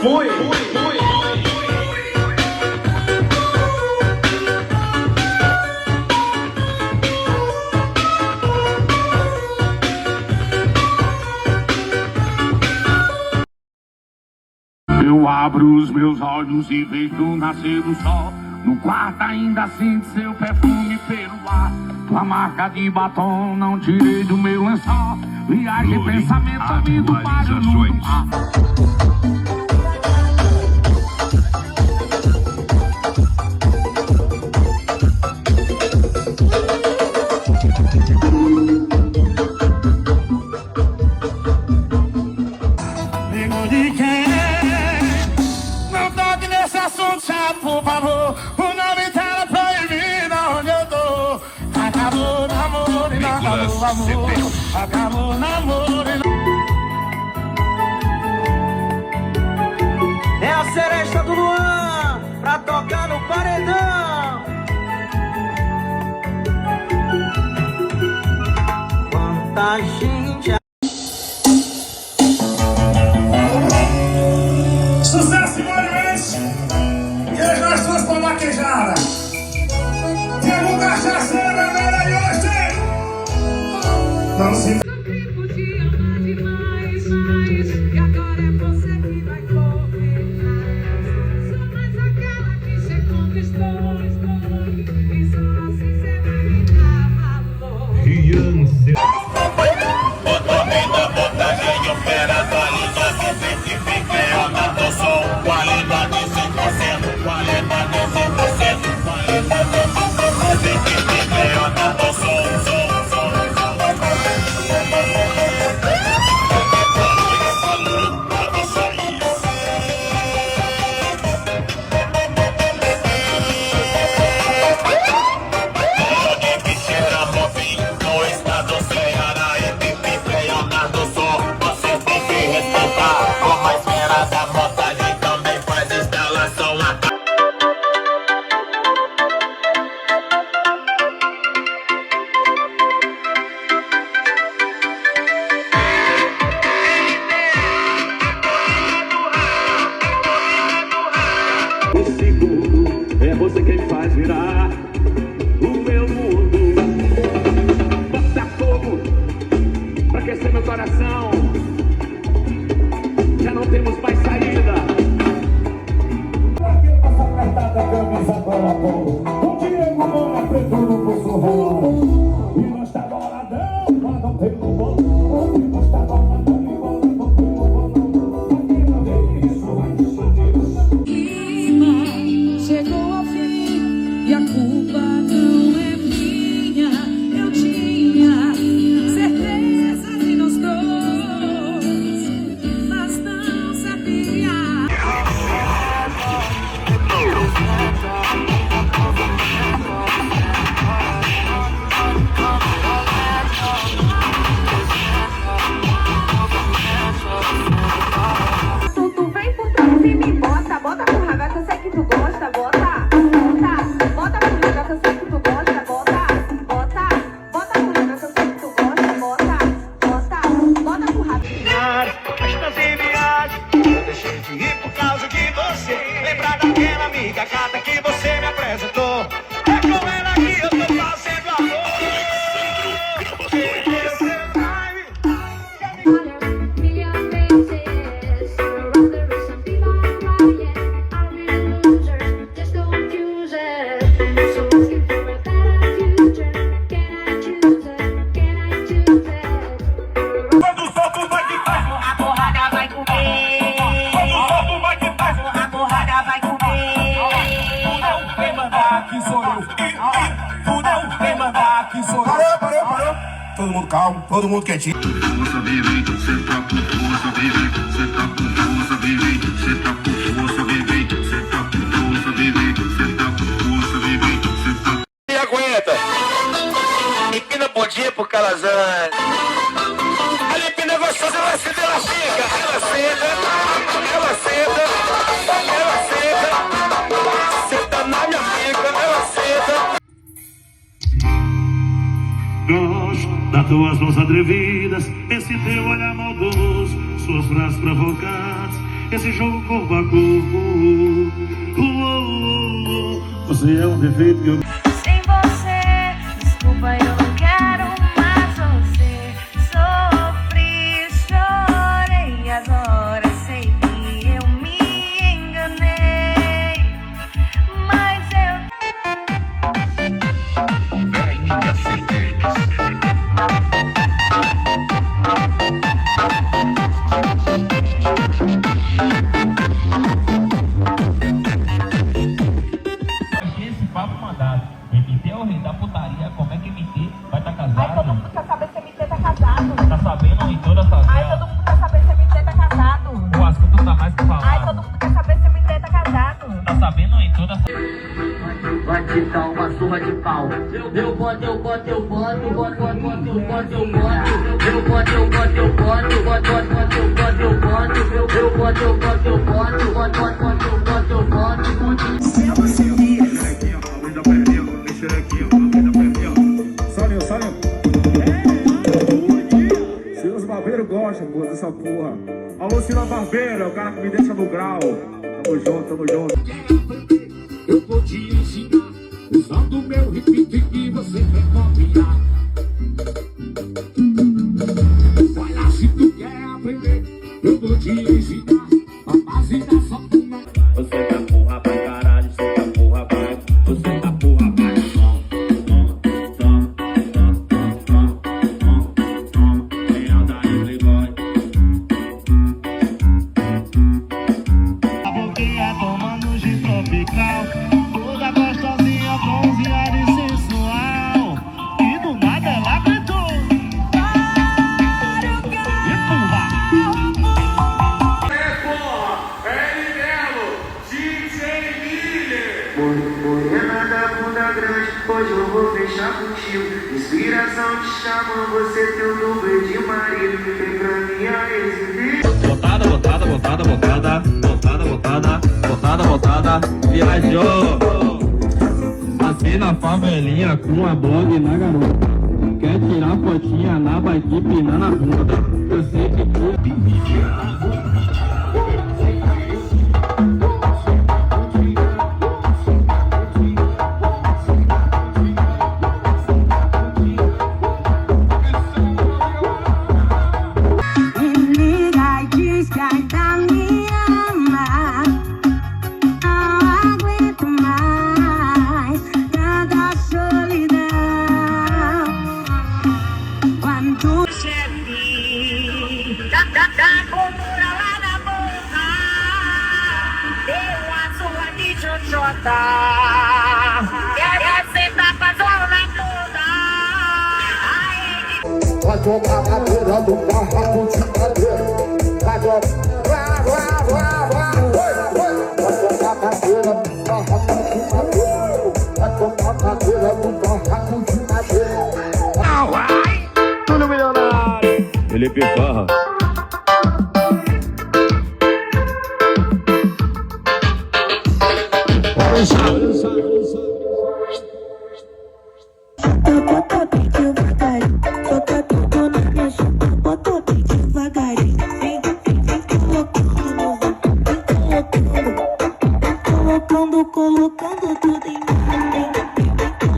Fui. Eu abro os meus olhos e vejo nascer o sol. No quarto ainda sinto seu perfume pelo ar. Tua marca de batom não tirei do meu lençol. Viagem, pensamento, amigo, para no mar. Por favor, o nome dela proibido onde eu tô. Acabou o namoro e não acabou o amor. Acabou o namoro e não... É a seresta do Luan pra tocar no paredão. Quanta gente... Sucesso, Moreirense! E as nós fomos pra vaquejada. Tem um cachaceiro, galera, e hoje não se... Podia amar demais, e agora é você que vai correr. Sou mais aquela que você conquistou, e só assim você vai me dar valor. Bota vida, bota gente, fera, atualiza, se certifica, eu não sou qualidade 100%, qualidade 100%, qualidade 100%, certifica, eu não sou. É você quem faz virar o meu mundo. Bota fogo pra aquecer meu coração. Já não temos mais saída. Essa apertada camisa colocou o Diego Moura preto no pulso rolou. E nós tá boladão, mandam pelo bolo. E nós tá boladão, e mandam pelo bolo. Aqui não tem isso, vai te Chegou ao fim e a culpa não é minha. Eu tinha certeza de nós dois, mas não sabia. Tu vem por trás e me bota com raiva que eu sei que tu gosta, bota com raiva que eu sei que tu gosta, bota com raiva que eu sei que tu gosta, bota com raiva. Estas em viagem, eu deixei de ir por causa de você. Lembrar daquela amiga gata que você me apresentou. É com ela que eu tô fazendo amor. Quando o topo vai de paz, A porrada vai comer. quando o topo vai de paz, A porrada vai comer. não quem mandar aqui sou eu. Tu não quem mandar aqui sou eu. Parou. Todo mundo calmo, todo mundo quietinho. Força, baby, você tá com força, baby. Você tá com força, baby. Você tá com força, baby. Você tá com força, baby. Você tá com força, baby. Você tá... E aguenta. Empina bundinha pro Calazans. A limpina é gostosa, ela senta, ela fica. Ela senta. Senta na minha pica, ela senta. Gosto das tuas mãos atrevidas, esse teu olhar maldoso, suas frases provocantes esse jogo corpo a corpo. Você é um defeito que eu... Sem você, desculpa, eu não quero mais você. Sofri, chorei, agora sei que eu me enganei. Mas eu... Esse papo mandado. MT é o rei da putaria. Como é que MT vai estar casado? Ai, todo mundo quer saber se MT tá casado. Tá sabendo em toda essa Ai, todo mundo quer saber se MT tá casado. O assunto tá mais que Ai, falar. todo mundo quer saber se MT tá casado. Tá sabendo em toda essa... Vai te dar uma surra de pau. Eu boto, eu boto, eu boto, eu boto, eu boto, eu boto, eu boto, eu boto, eu boto, eu boto, eu boto, eu boto, eu boto, eu boto, eu boto, eu boto, eu boto, eu boto, eu boto, eu boto. Salinho. Silas Barbeiro gosta, pô, dessa porra. Alô, Silas Barbeiro, é o cara que me deixa no grau. Tamo junto. Eu vou te ensinar, usando meu repeat que você quer copiar. Vai lá se tu quer aprender, eu vou te ensinar a base da safuna. Você tá porra pra caralho, você tá porra vai. Você tá porra vai. Vem andar em playboy. A boquinha tomando gin tropical, toda gostosinha, bronzeada e sensual. E do nada ela gritou: empurra! Morena da bunda grande, hoje eu vou fechar contigo. Inspiração te chama, você teu dublê de marido. Vem pra minha exibir. Botada, viajou. Passei na favelinha com a blog na garota. Quer tirar fotinha na bike empinando a bunda. Eu sei que tu... Me liga e diz que ainda me ama. Não aguento mais tanta solidão. Quando chefe da cultura lá na boca, deu a sua de xoxota. Quer sentar pra zona toda. Vai tocar madeira do barraco de madeira. Vai tocar madeira do barraco de madeira. Vai tocar madeira do barraco de madeira. Tudo milionário. Felipe Farra. Deixa